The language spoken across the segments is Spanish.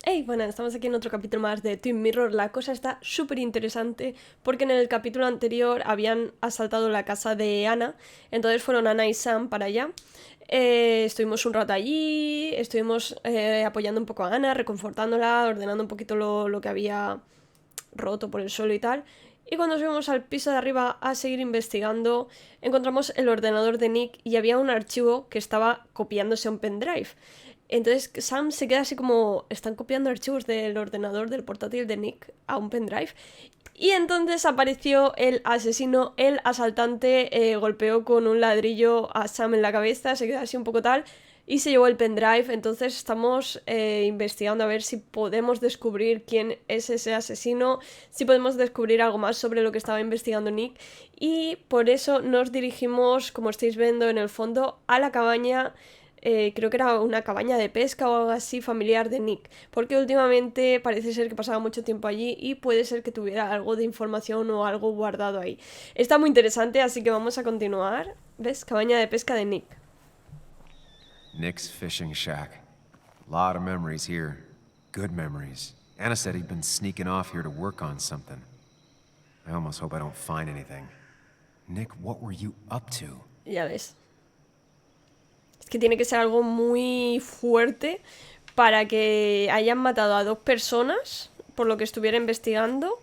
Hey, bueno, estamos aquí en otro capítulo más de Twin Mirror. La cosa está súper interesante porque en el capítulo anterior habían asaltado la casa de Ana, entonces fueron Ana y Sam para allá. Estuvimos un rato allí, estuvimos apoyando un poco a Ana, reconfortándola, ordenando un poquito lo que había roto por el suelo y tal. Y cuando subimos al piso de arriba a seguir investigando, encontramos el ordenador de Nick y había un archivo que estaba copiándose a un pendrive. Entonces Sam se queda así como, están copiando archivos del ordenador del portátil de Nick a un pendrive. Y entonces apareció el asesino, el asaltante, golpeó con un ladrillo a Sam en la cabeza, se quedó así un poco tal, y se llevó el pendrive. Entonces estamos investigando a ver si podemos descubrir quién es ese asesino, si podemos descubrir algo más sobre lo que estaba investigando Nick. Y por eso nos dirigimos, como estáis viendo en el fondo, a la cabaña. Creo que era una cabaña de pesca o algo así familiar de Nick, porque últimamente parece ser que pasaba mucho tiempo allí y puede ser que tuviera algo de información o algo guardado ahí. Está muy interesante, así que vamos a continuar. ¿Ves? Cabaña de pesca de Nick. Nick's fishing shack. Lot of memories here. Good memories. Anna said he'd been sneaking off here to work on something. I almost hope I don't find anything. Nick, what were you up to? Ya ves. Es que tiene que ser algo muy fuerte para que hayan matado a dos personas, por lo que estuviera investigando,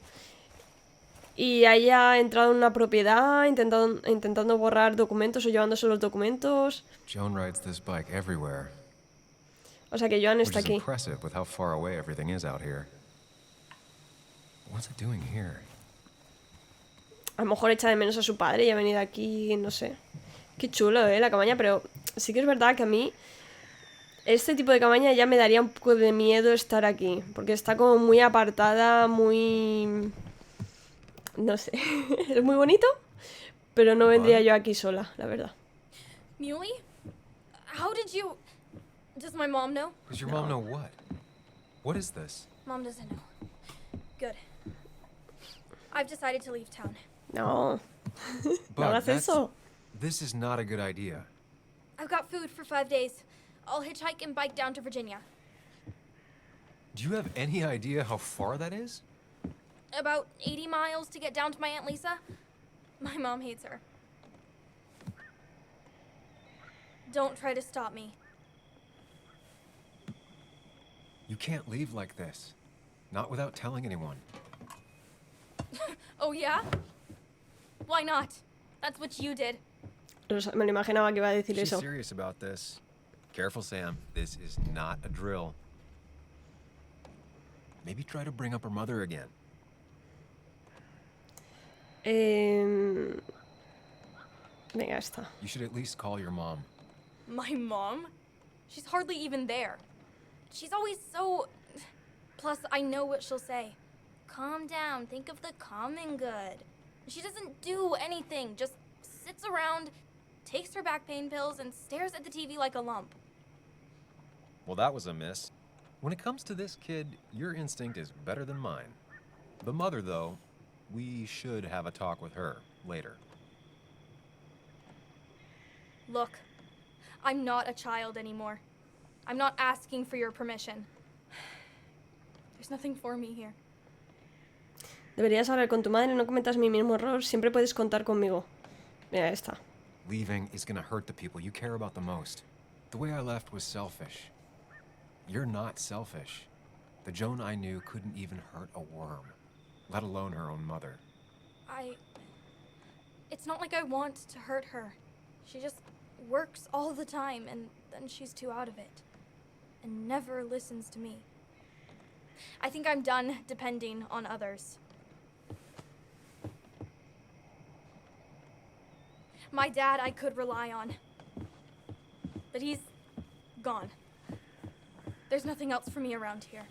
y haya entrado en una propiedad intentando borrar documentos o llevándose los documentos. Joan rides this bike everywhere, O sea que Joan which está is aquí. impressive with how far away everything is out here. What's it doing here? A lo mejor echa de menos a su padre y ha venido aquí, no sé. Qué chulo, la cabaña, pero sí que es verdad que a mí este tipo de cabaña ya me daría un poco de miedo estar aquí, porque está como muy apartada, muy... no sé. Es muy bonito, pero no vendría Bud? yo aquí sola, la verdad. Muley? How did you... Does my mom know? Does your mom know what? What is this? Mom doesn't know. Good. I've decided to leave town. No, no Bud, hagas eso. this is not a good idea. I've got food for 5 days. I'll hitchhike and bike down to Virginia. Do you have any idea how far that is? About 80 miles to get down to my Aunt Lisa. My mom hates her. Don't try to stop me. You can't leave like this. Not without telling anyone. Oh, yeah? Why not? That's what you did. Me lo imaginaba que iba a decir She's eso. serious about this. Careful, Sam. This is not a drill. Maybe try to bring up her mother again. Venga, está. You should at least call your mom. My mom? She's hardly even there. She's always so... Plus, I know what she'll say. Calm down, think of the common good. She doesn't do anything, just sits around, takes her back pain pills, and stares at the TV like a lump. Well, that was a miss. When it comes to this kid, your instinct is better than mine. The mother, though, we should have a talk with her later. Look, I'm not a child anymore. I'm not asking for your permission. There's nothing for me here. Deberías hablar con tu madre, no cometas mi mismo error, siempre puedes contar conmigo. Mira, está. Leaving is gonna hurt the people you care about the most. The way I left was selfish. You're not selfish. The Joan I knew couldn't even hurt a worm, let alone her own mother. It's not like I want to hurt her. She just works all the time, and then she's too out of it. And never listens to me. I think I'm done depending on others. My dad I could rely on. But he's gone. There's nothing else for me around here.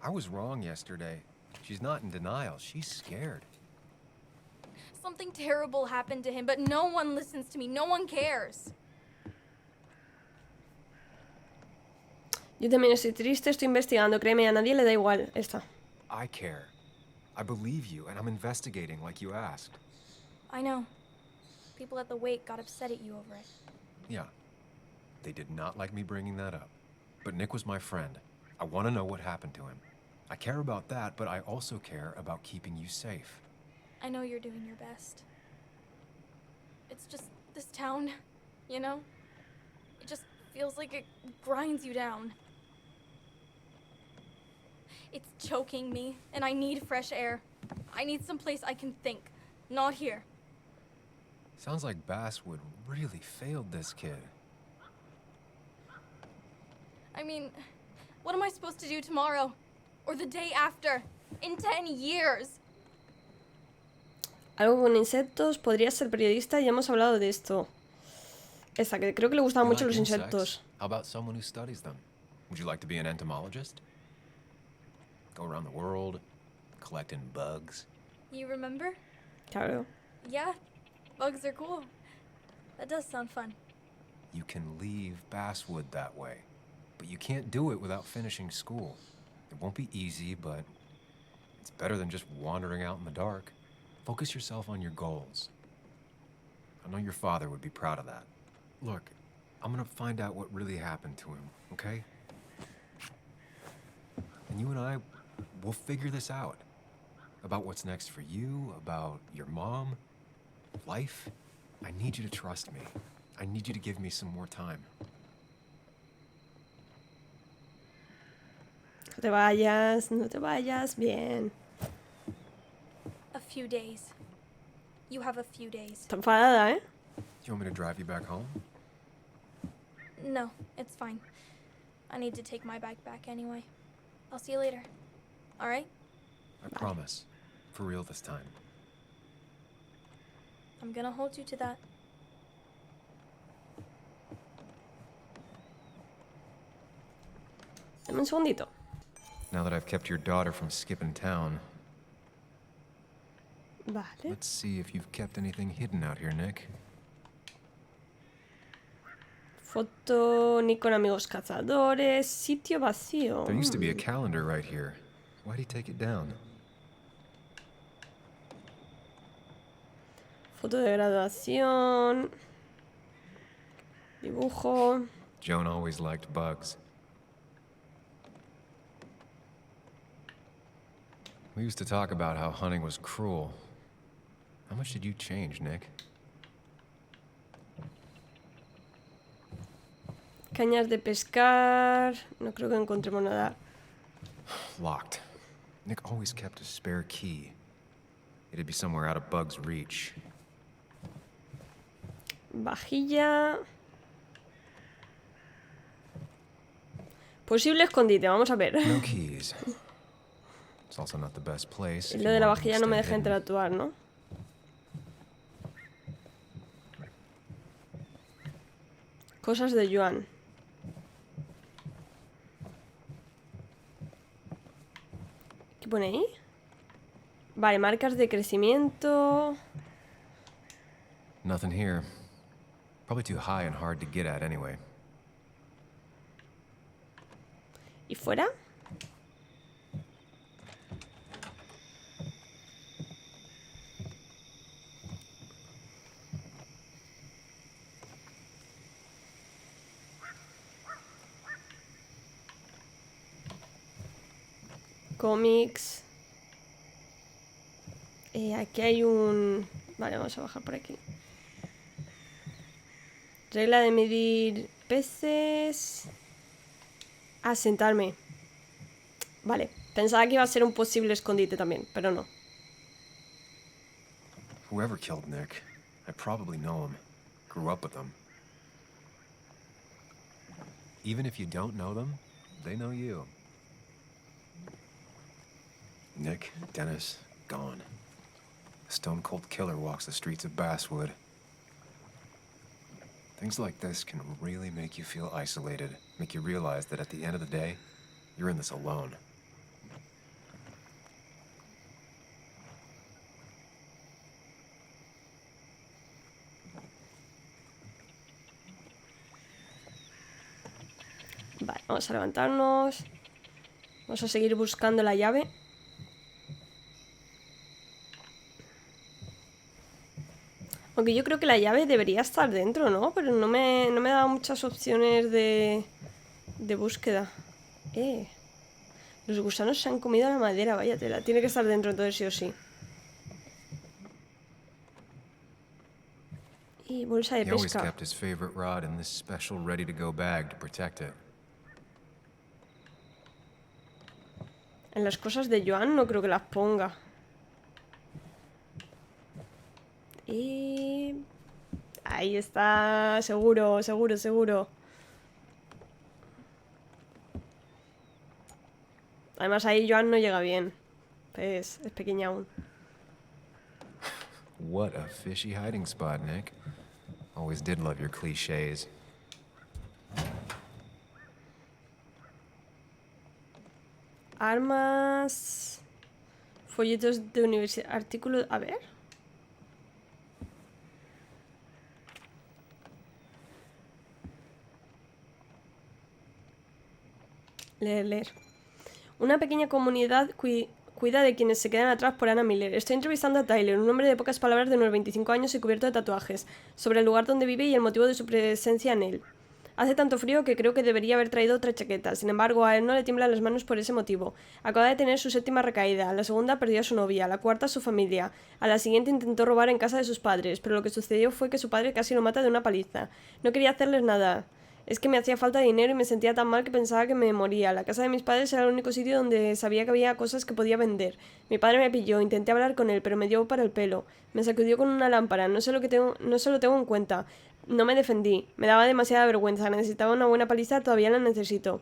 I was wrong yesterday. She's not in denial. She's scared. Something terrible happened to him, but no one listens to me. No one cares. Yo también estoy triste, estoy investigando, créeme, a nadie le da igual. Esta. I care. I believe you, and I'm investigating like you asked. I know. People at the wake got upset at you over it. Yeah. They did not like me bringing that up. But Nick was my friend. I want to know what happened to him. I care about that, but I also care about keeping you safe. I know you're doing your best. It's just this town, you know? It just feels like it grinds you down. It's choking me, and I need fresh air. I need someplace I can think, not here. Sounds like Basswood really failed this kid. I mean, what am I supposed to do tomorrow? Or the day after? In 10 years? Algo con insectos, podría ser periodista, ya hemos hablado de esto. Esta, que creo que le gustaban You mucho like los insects? insectos. How about someone who studies them? Would you like to be an entomologist? Go around the world, collecting bugs. You remember? Claro. Yeah, bugs are cool. That does sound fun. You can leave Basswood that way, but you can't do it without finishing school. It won't be easy, but it's better than just wandering out in the dark. Focus yourself on your goals. I know your father would be proud of that. Look, I'm gonna find out what really happened to him, okay? And you and I, we'll figure this out. About what's next for you, about your mom, life. I need you to trust me. I need you to give me some more time. No te vayas, no te vayas. Bien. A few days. You have a few days. Está enfadada, ¿eh? Do you want me to drive you back home? No, it's fine. I need to take my bike back anyway. I'll see you later. All right? I promise. For real this time. I'm gonna hold you to that. Dame un segundito. Now that I've kept your daughter from skipping town, Vale. let's see if you've kept anything hidden out here, Nick. Foto, Nick con amigos cazadores, sitio vacío. There used to be a calendar right here. Why'd he take it down? Foto de graduación. Dibujo. Joan always liked bugs. We used to talk about how hunting was cruel. How much did you change, Nick? Cañas de pescar. No creo que encontremos nada. Locked. Nick always kept a spare key. It'd be somewhere out of Bug's reach. Vajilla. Posible escondite, vamos a ver. No keys. It's also not the best place. if Lo you de la want them to vajilla no me stay deja hidden. interactuar, ¿no? Cosas de Joan. ¿Qué pone ahí? Vale, marcas de crecimiento. Nothing here. Probably too high and hard to get at anyway. ¿Y fuera? Cómics. Aquí hay un... Vale, vamos a bajar por aquí. Regla de medir peces. Ah, sentarme. Vale, pensaba que iba a ser un posible escondite también, pero no. Whoever killed Nick, I probably know him. Grew up with him. Even if you don't know them, they know you. Nick, Dennis, gone. A stone-cold killer walks the streets of Basswood. Things like this can really make you feel isolated, make you realize that at the end of the day, you're in this alone. Vale, vamos a levantarnos. Vamos a seguir buscando la llave. Aunque yo creo que la llave debería estar dentro, ¿no? Pero no me da muchas opciones de de búsqueda. Los gusanos se han comido la madera, vaya tela. Tiene que estar dentro entonces sí o sí. Y bolsa de He always pesca. kept his favorite rod in this special ready-to-go bag to protect it. En las cosas de Joan no creo que las ponga. Y... ahí está, seguro, seguro, seguro. Además ahí Joan no llega bien. Es pequeña aún. What a fishy hiding spot, Nick. Always did love your cliches. Armas... folletos de universidad... artículos... a ver... leer. Una pequeña comunidad cuida de quienes se quedan atrás por Anna Miller. Estoy entrevistando a Tyler, un hombre de pocas palabras de unos 25 años y cubierto de tatuajes, sobre el lugar donde vive y el motivo de su presencia en él. Hace tanto frío que creo que debería haber traído otra chaqueta. Sin embargo, a él no le tiemblan las manos por ese motivo. Acaba de tener su 7ª recaída. A la segunda perdió a su novia. A la cuarta a su familia. A la siguiente intentó robar en casa de sus padres. Pero lo que sucedió fue que su padre casi lo mata de una paliza. No quería hacerles nada. Es que me hacía falta dinero y me sentía tan mal que pensaba que me moría. La casa de mis padres era el único sitio donde sabía que había cosas que podía vender. Mi padre me pilló, intenté hablar con él, pero me dio para el pelo. Me sacudió con una lámpara. No se lo tengo en cuenta. No me defendí. Me daba demasiada vergüenza. Necesitaba una buena paliza, todavía la necesito.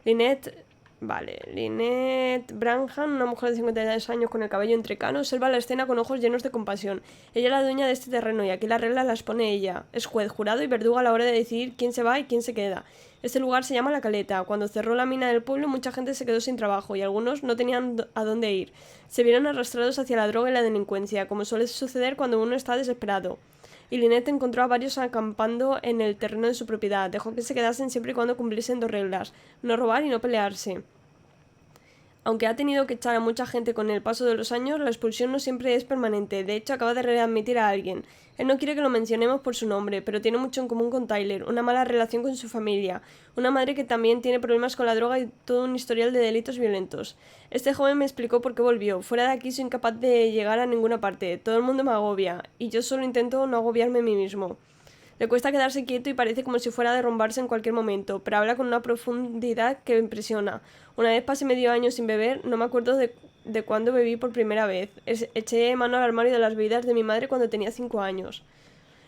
Lynette Branham, una mujer de 52 años con el cabello entrecano, observa la escena con ojos llenos de compasión. Ella es la dueña de este terreno y aquí las reglas las pone ella. Es juez, jurado y verdugo a la hora de decidir quién se va y quién se queda. Este lugar se llama La Caleta. Cuando cerró la mina del pueblo, mucha gente se quedó sin trabajo y algunos no tenían a dónde ir. Se vieron arrastrados hacia la droga y la delincuencia, como suele suceder cuando uno está desesperado. Y Lynette encontró a varios acampando en el terreno de su propiedad. Dejó que se quedasen siempre y cuando cumpliesen 2 reglas: no robar y no pelearse. Aunque ha tenido que echar a mucha gente con el paso de los años, la expulsión no siempre es permanente. De hecho, acaba de readmitir a alguien. Él no quiere que lo mencionemos por su nombre, pero tiene mucho en común con Tyler, una mala relación con su familia, una madre que también tiene problemas con la droga y todo un historial de delitos violentos. Este joven me explicó por qué volvió. Fuera de aquí soy incapaz de llegar a ninguna parte. Todo el mundo me agobia, y yo solo intento no agobiarme a mí mismo. Le cuesta quedarse quieto y parece como si fuera a derrumbarse en cualquier momento, pero habla con una profundidad que me impresiona. Una vez pasé medio año sin beber, no me acuerdo de cuándo bebí por primera vez. Eché mano al armario de las bebidas de mi madre cuando tenía 5 años.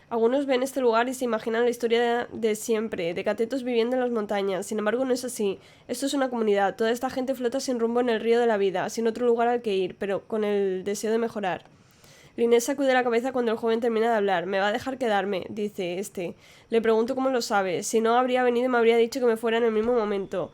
Algunos ven este lugar y se imaginan la historia de siempre, de catetos viviendo en las montañas. Sin embargo, no es así. Esto es una comunidad. Toda esta gente flota sin rumbo en el río de la vida, sin otro lugar al que ir, pero con el deseo de mejorar. Lynette sacude la cabeza cuando el joven termina de hablar. «¿Me va a dejar quedarme?», dice este. Le pregunto cómo lo sabe. Si no, habría venido y me habría dicho que me fuera en el mismo momento.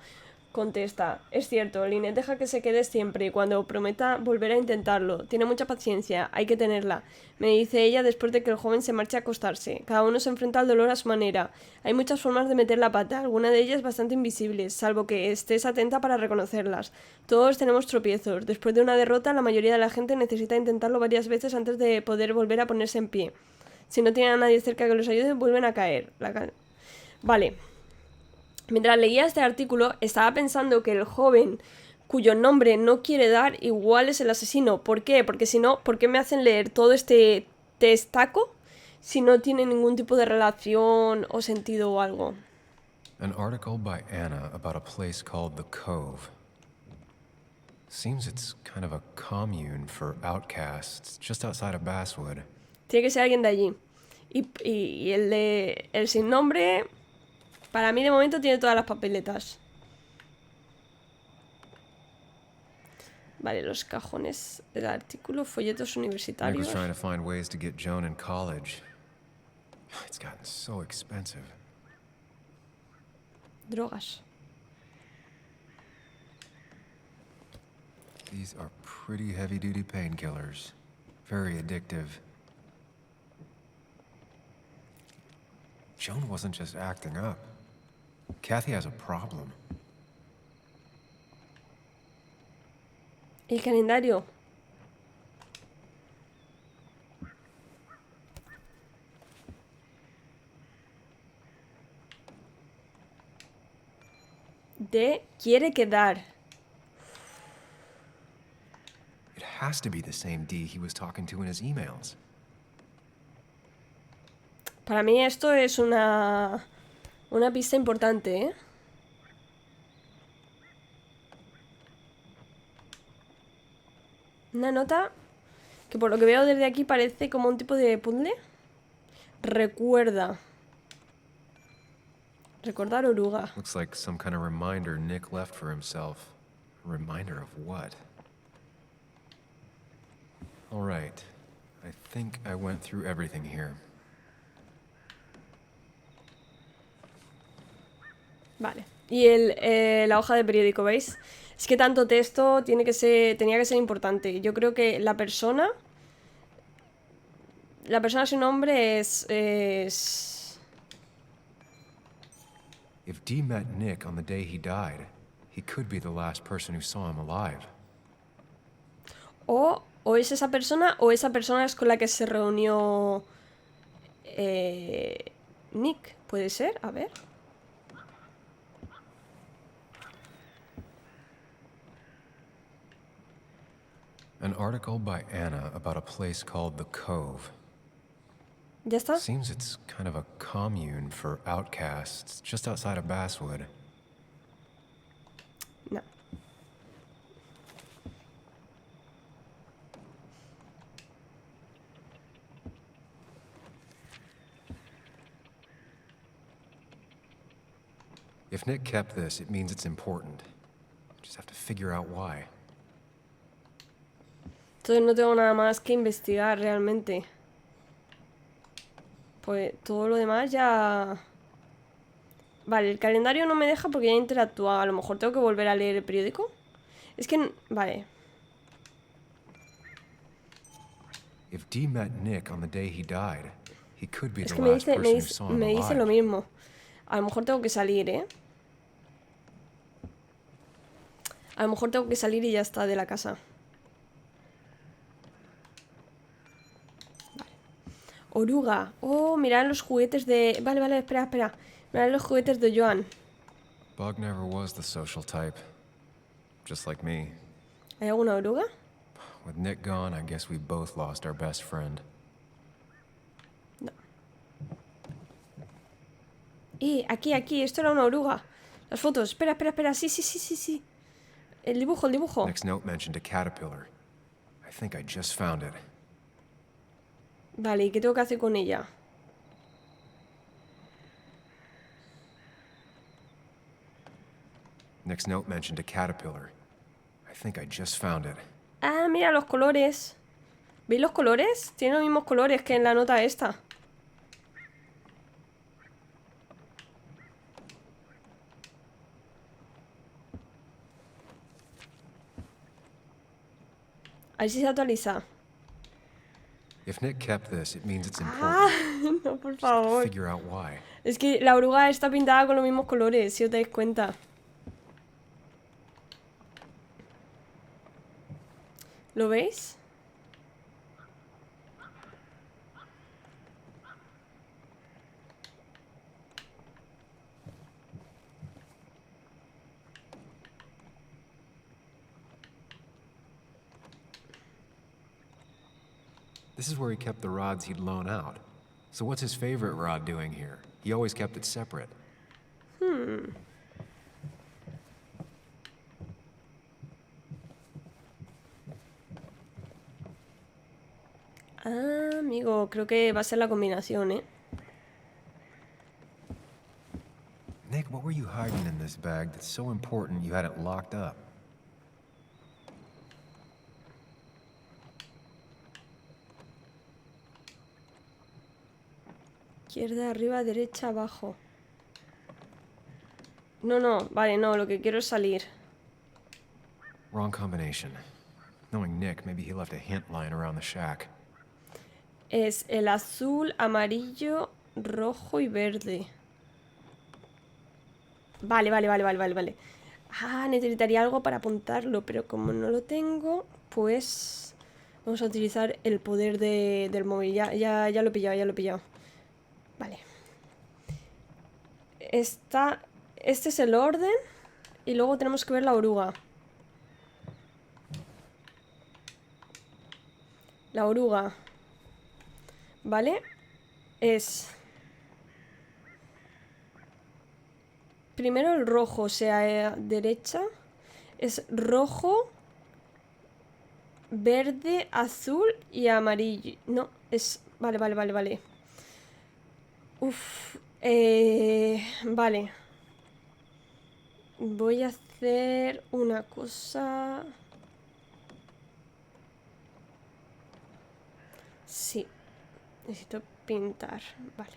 Contesta. Es cierto, Lynette deja que se quede siempre y cuando prometa volver a intentarlo. Tiene mucha paciencia, hay que tenerla. Me dice ella después de que el joven se marche a acostarse. Cada uno se enfrenta al dolor a su manera. Hay muchas formas de meter la pata, algunas de ellas bastante invisibles, salvo que estés atenta para reconocerlas. Todos tenemos tropiezos. Después de una derrota, la mayoría de la gente necesita intentarlo varias veces antes de poder volver a ponerse en pie. Si no tienen a nadie cerca que los ayude, vuelven a caer. Vale. Mientras leía este artículo, estaba pensando que el joven cuyo nombre no quiere dar igual es el asesino. ¿Por qué? Porque si no, ¿por qué me hacen leer todo este testaco si no tiene ningún tipo de relación o sentido o algo? An article by Anna about a place called The Cove. Seems it's kind of a commune for outcasts just outside of Basswood. Tiene que ser alguien de allí. Y el sin nombre, para mí de momento tiene todas las papeletas. Vale, los cajones del artículo, folletos Nick universitarios. was trying to find ways to get Joan in college. It's gotten so expensive. Drogas. These are pretty heavy-duty painkillers. Very addictive. Joan wasn't just acting up. Kathy has a problem. El calendario. de quiere quedar. It has to be the same D he was talking to in his emails. Para mí esto es una pista importante, ¿eh? Una nota que por lo que veo desde aquí parece como un tipo de puzzle. Recuerda. Recordar oruga. Looks like some kind of reminder Nick left for himself. A reminder of what? All right. I think I went through everything here. Vale. Y la hoja de periódico, ¿veis? Es que tanto texto tenía que ser importante. Yo creo que la persona, su nombre es... If Dee met Nick on the day he died, he could be the last person who saw him alive. O es esa persona, o esa persona es con la que se reunió Nick. ¿Puede ser? A ver. An article by Anna about a place called The Cove. ¿Ya está? Seems it's kind of a commune for outcasts just outside of Basswood. No. If Nick kept this, it means it's important. Just have to figure out why. Entonces no tengo nada más que investigar realmente. Pues todo lo demás ya... Vale, el calendario no me deja porque ya he interactuado. A lo mejor tengo que volver a leer el periódico. Es que... Vale. If Dee met Nick on the day he died, he could be Es the que me last dice, person who saw him me dice lo alive. mismo. A lo mejor tengo que salir, ¿eh? A lo mejor tengo que salir y ya está de la casa. Vale. Oruga. Oh, mirad los juguetes de... Vale, vale, espera. Mirad los juguetes de Joan. Bug never was the social type. Just like me. ¿Hay alguna oruga? With Nick gone, I guess we both lost our best friend. No. Aquí, esto era una oruga. Las fotos, espera. Sí. El dibujo. Nick's note mentioned a caterpillar. I think I just found it. Vale, ¿y qué tengo que hacer con ella? Nick's note mentioned a caterpillar. I think I just found it. Ah, mira los colores. ¿Veis los colores? Tiene los mismos colores que en la nota esta. A ver si se actualiza. If Nick kept this, it means it's important. Ah, no, por favor. Figure out why. Es que la oruga está pintada con los mismos colores, si os dais cuenta. ¿Lo veis? This is where he kept the rods he'd loan out. So what's his favorite rod doing here? He always kept it separate. Ah, amigo, creo que va a ser la combinación, ¿eh? Nick, what were you hiding in this bag that's so important you had it locked up? Izquierda, arriba, derecha, abajo. No, vale, no, lo que quiero es salir. Wrong combination. Knowing Nick, maybe he left a hint lying around the shack. Es el azul, amarillo, rojo y verde. Vale. Ah, necesitaría algo para apuntarlo, pero como no lo tengo, pues vamos a utilizar el poder del móvil. Ya lo he pillado. Vale. Este es el orden. y luego tenemos que ver la oruga. La oruga. ¿Vale? Es... Primero el rojo, o sea, derecha. Es rojo, verde, azul y amarillo. No, es... Vale, vale, vale, vale. Uf. Vale. Voy a hacer una cosa... Sí. Necesito pintar. Vale.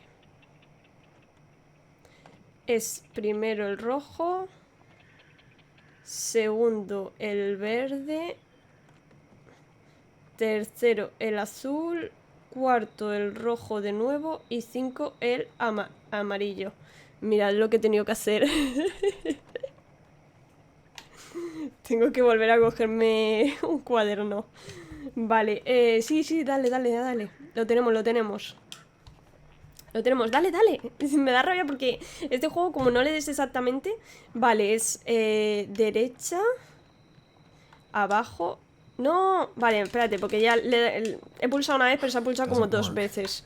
Es primero el rojo, segundo el verde, tercero el azul, cuarto el rojo de nuevo y 5 el amarillo. Mirad lo que he tenido que hacer. Tengo que volver a cogerme un cuaderno. Vale, sí, sí, dale, dale, dale. Lo tenemos, lo tenemos. Lo tenemos, dale, dale. Me da rabia porque este juego, como no le des exactamente... Vale, es derecha, abajo... No, vale, espérate, porque ya he pulsado una vez, pero se ha pulsado como 2 veces.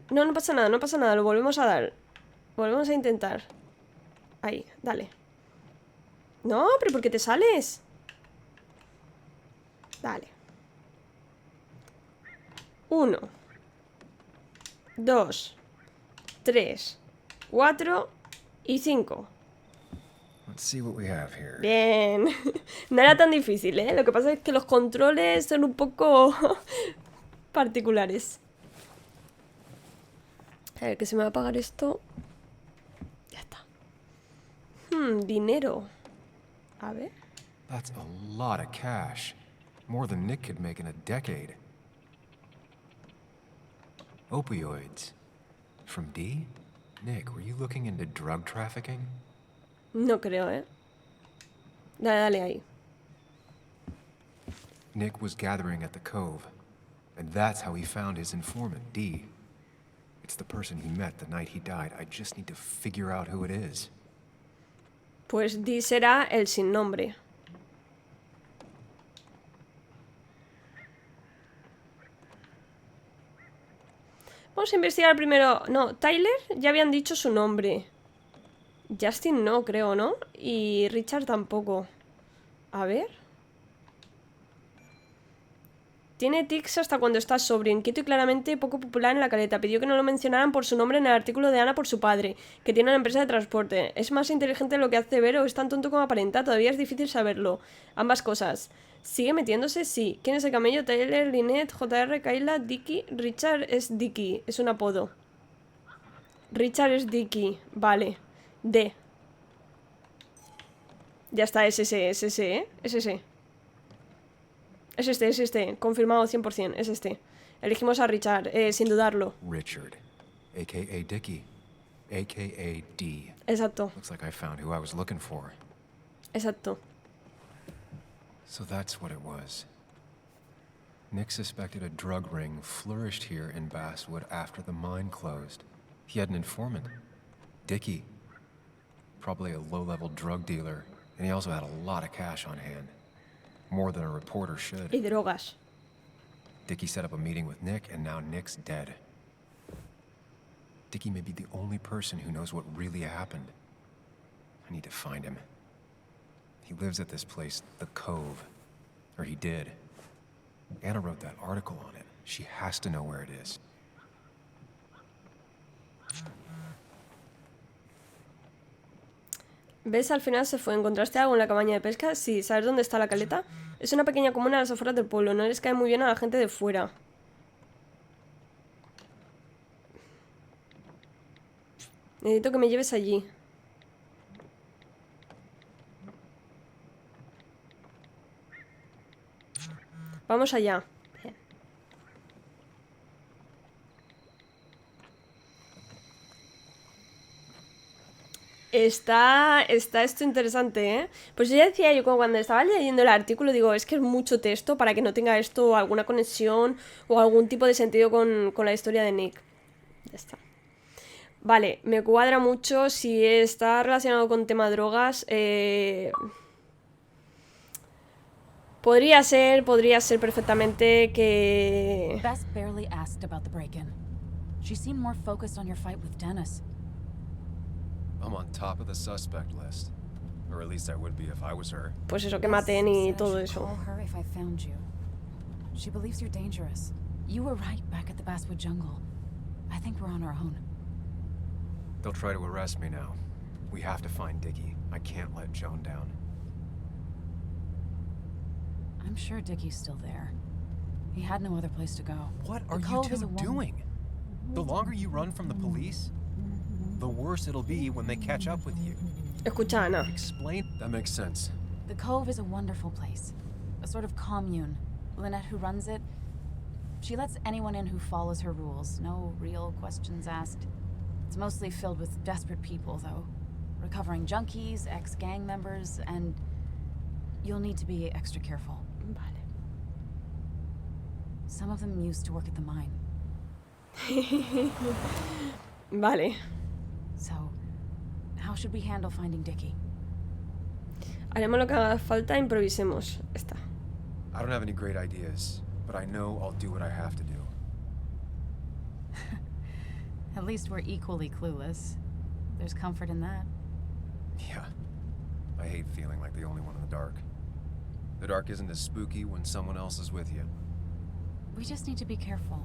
No, no pasa nada, no pasa nada, lo volvemos a dar. Volvemos a intentar. Ahí, dale. No, pero ¿por qué te sales? Dale. 1, 2, 3, 4 y 5. Bien. No era tan difícil, ¿eh? Lo que pasa es que los controles son un poco particulares. A ver, que se me va a apagar esto. Ya está. Dinero. A ver. That's a lot of cash. More than Nick could make in a decade. Opioids. From D? Nick, were you looking into drug trafficking? No creo, ¿eh? Dale, dale ahí. Nick was gathering at the Cove, and that's how he found his informant, D. It's the person he met the night he died. I just need to figure out who it is. Pues D será el sin nombre. Vamos a investigar primero... No, Tyler ya habían dicho su nombre. Justin no, creo, ¿no? Y Richard tampoco. A ver. Tiene tics hasta cuando está sobrio, inquieto y claramente poco popular en la caleta. Pidió que no lo mencionaran por su nombre en el artículo de Ana por su padre, que tiene una empresa de transporte. ¿Es más inteligente de lo que hace ver o es tan tonto como aparenta? Todavía es difícil saberlo. Ambas cosas. ¿Sigue metiéndose? Sí. ¿Quién es el camello? Tyler, Lynette, JR, Kayla, Dickie. Richard es Dickie. Es un apodo. Richard es Dickie. Vale. D. Ya está, es ese, ¿eh? Es ese. Es este. Confirmado 100%, es este. Elegimos a Richard, sin dudarlo. Richard, a.k.a. Dickie, a.k.a. D. Exacto. Looks like I found who I was looking for. Exacto. So that's what it was. Nick suspected a drug ring flourished here in Basswood after the mine closed. He had an informant, Dickie. Probably a low-level drug dealer, and he also had a lot of cash on hand. More than a reporter should. Y drogas. Dickie set up a meeting with Nick, and now Nick's dead. Dickie may be the only person who knows what really happened. I need to find him. He lives at this place, the Cove. Or he did. Anna wrote that article on it. She has to know where it is. ¿Ves? Al final se fue. ¿Encontraste algo en la cabaña de pesca? Sí. ¿Sabes dónde está la caleta? Es una pequeña comuna a las afueras del pueblo. No les cae muy bien a la gente de fuera. Necesito que me lleves allí. Vamos allá. Bien. Está esto interesante, ¿eh? Pues ya decía yo cuando estaba leyendo el artículo, digo, es que es mucho texto para que no tenga esto alguna conexión o algún tipo de sentido con la historia de Nick. Ya está. Vale, me cuadra mucho si está relacionado con tema drogas. Podría ser perfectamente que... Bess barely asked about the break-in. She seemed more focused on your fight with Dennis. I'm on top of the suspect list. Or at least I would be if I was her. Pues eso, que maten y Said I todo should eso. Call her if I found you. She believes you're dangerous. You were right back at the Basswood Jungle. I think we're on our own. They'll try to arrest me now. We have to find Dickie. I can't let Joan down. I'm sure Dickie's still there. He had no other place to go. What The are you Cove is two a doing? The longer you run from the police, the worse it'll be when they catch up with you. Escucha, Ana. Explain. That makes sense. The Cove is a wonderful place. A sort of commune. Lynette, who runs it, she lets anyone in who follows her rules. No real questions asked. It's mostly filled with desperate people, though. Recovering junkies, ex-gang members, and you'll need to be extra careful. Vale. Some of them used to work at the mine. Vale. So, how should we handle finding Dickie? Haremos lo que haga falta, improvisemos. Esta. I don't have any great ideas, but I know I'll do what I have to do. At least we're equally clueless. There's comfort in that. Yeah. I hate feeling like the only one in the dark. The dark isn't as spooky when someone else is with you. We just need to be careful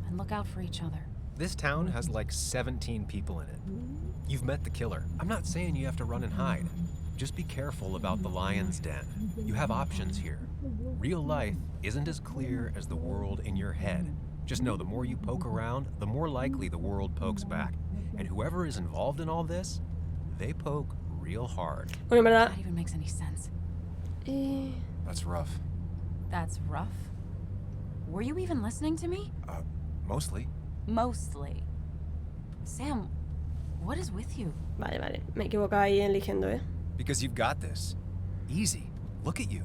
and look out for each other. This town has like 17 people in it. You've met the killer. I'm not saying you have to run and hide. Just be careful about the lion's den. You have options here. Real life isn't as clear as the world in your head. Just know the more you poke around, the more likely the world pokes back. And whoever is involved in all this, they poke real hard. Bueno, en verdad... That even makes any sense. That's rough. That's rough. Were you even listening to me? Mostly. Mostly. Sam, what is with you? Vale, vale. Me he equivocado ahí eligiendo, ¿eh? Because you've got this. Easy. Look at you.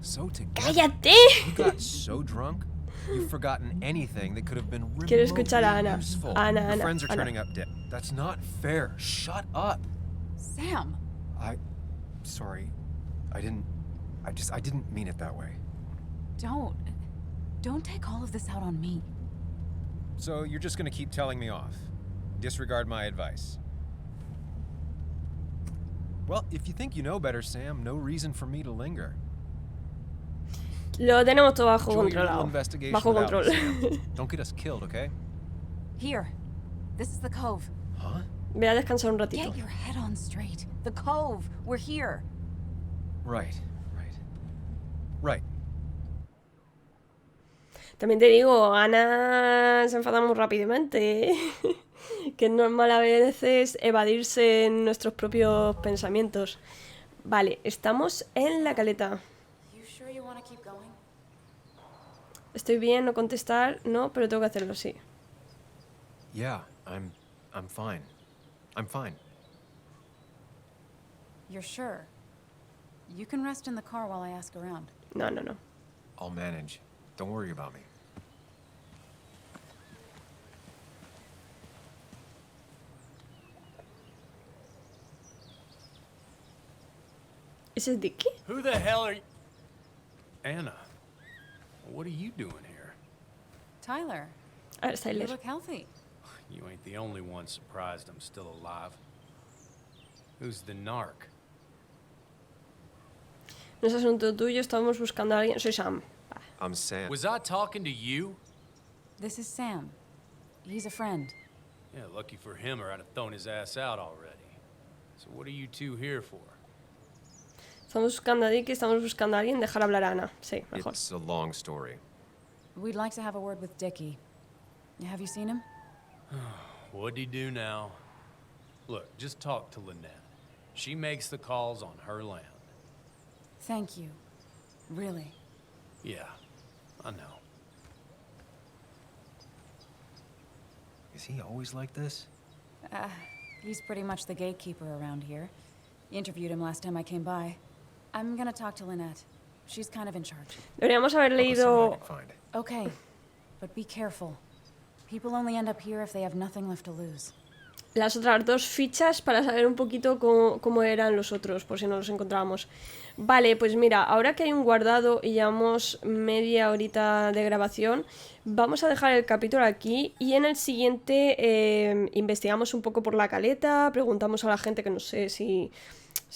So together. ¡Cállate! You got so drunk, you've forgotten anything that could have been Quiero escuchar a remotely Ana. useful. Ana, Your Ana, friends are Ana. turning up dead. That's not fair. Shut up. Sam! Sorry. I didn't mean it that way. Don't take all of this out on me. So you're just gonna keep telling me off? Disregard my advice? Well, if you think you know better, Sam, no reason for me to linger. Lo tenemos todo bajo Enjoy your little controlado. investigation Bajo without me, control. Sam. Don't get us killed, okay? Here. This is the Cove. Huh? Voy a descansar un ratito. Get your head on straight. The Cove. We're here. Right. Right. También te digo, Ana se enfada muy rápidamente, ¿eh? Que es normal a veces evadirse en nuestros propios pensamientos. Vale, estamos en la caleta. You sure you want to keep going? Estoy bien, no contestar, no, pero tengo que hacerlo, sí. Yeah, I'm fine. I'm fine. You're sure? You can rest in the car while I ask around. No, no, no. I'll manage. Don't worry about me. ¿Ese es Dickie? Who the hell are you? Anna, what are you doing here? Tyler, A ver, you Tyler. look healthy. You ain't the only one surprised I'm still alive. Who's the narc? No es asunto tuyo, estamos buscando a alguien. Soy Sam. I'm Sam. Was I talking to you? This is Sam. He's a friend. Yeah, lucky for him or I'd have thrown his ass out already. So what are you two here for? Estamos buscando a Dickie, estamos buscando a alguien. Dejar hablar a Ana. Sí, mejor. It's a long story. We'd like to have a word with Dickie. Have you seen him? What'd he do now? Look, just talk to Lynette. She makes the calls on her land. Thank you. Really. Yeah, I know. Is he always like this? He's pretty much the gatekeeper around here. Interviewed him last time I came by. I'm gonna talk to Lynette. She's kind of in charge. Deberíamos haber I'll go see what I leído... can find. Okay, but be careful. People only end up here if they have nothing left to lose. las otras 2 fichas para saber un poquito cómo eran los otros, por si no los encontrábamos. Vale, pues mira, ahora que hay un guardado y llevamos media horita de grabación, vamos a dejar el capítulo aquí y en el siguiente investigamos un poco por la caleta, preguntamos a la gente, que no sé si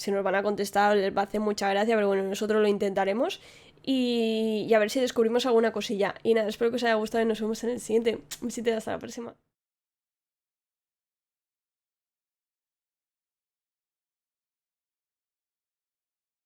nos van a contestar, les va a hacer mucha gracia, pero bueno, nosotros lo intentaremos. Y a ver si descubrimos alguna cosilla. Y nada, espero que os haya gustado y nos vemos en el siguiente. Un besito y hasta la próxima.